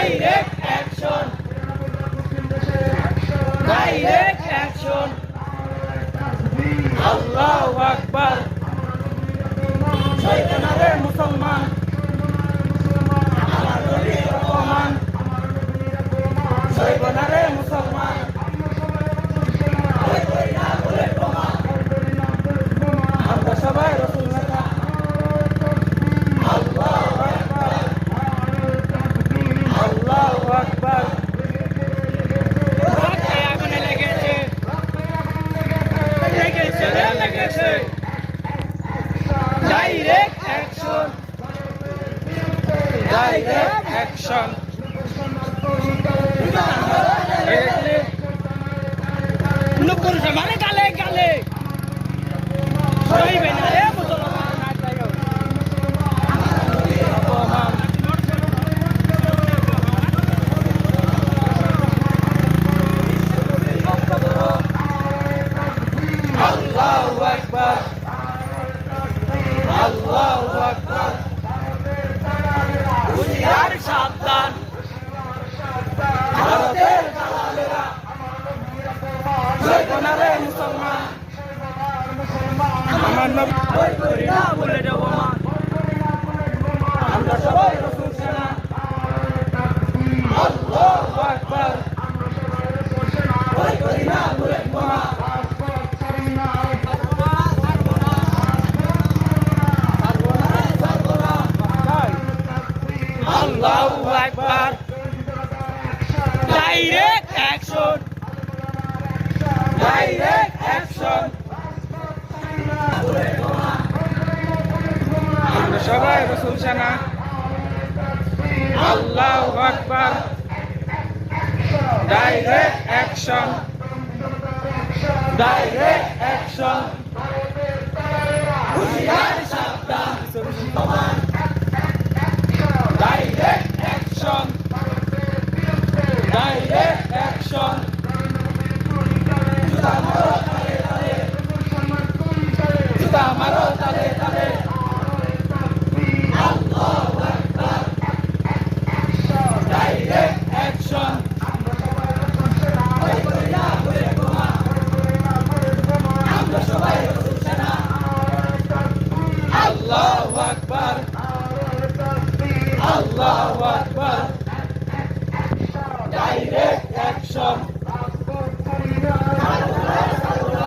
Direct action, direct action. আল্লাহু আকবার। শহীদ নারে মুসলমান, আমার নবীর অপমান। শহীদ নারে মুসলমান, আমরা সবাই রাসূল নেতা। আল্লাহু আকবার, আল্লাহু আকবার। আগুনে লেগেছে, লেগেছে, লেগেছে। Direct action, direct action. মানে গালে গালে সইবে না রে মুসলমান। আল্লাহু আকবার, আল্লাহু আকবার। হুঁশিয়ার সাবধান, ভারতের দালালেরা। শহীদ নারে মুসলমান, আমার নবী ভয় করি না বলে যাব মা। আমরা সবাই রাসূল সেনা। আল্লাহু আকবার, ভয় করি না বলে যাব মা। আল্লাহু আকবার। Direct action, direct action. আমরা সবাই রাসূল সেনা। আল্লাহু আকবার। Direct action, direct action. হুঁশিয়ার সাবধান, ডাইরেক্ট অ্যাকশন, ডাইরেক্ট অ্যাকশন। জুতা মারো তালে তালে, জুতা মারো তালে তালে।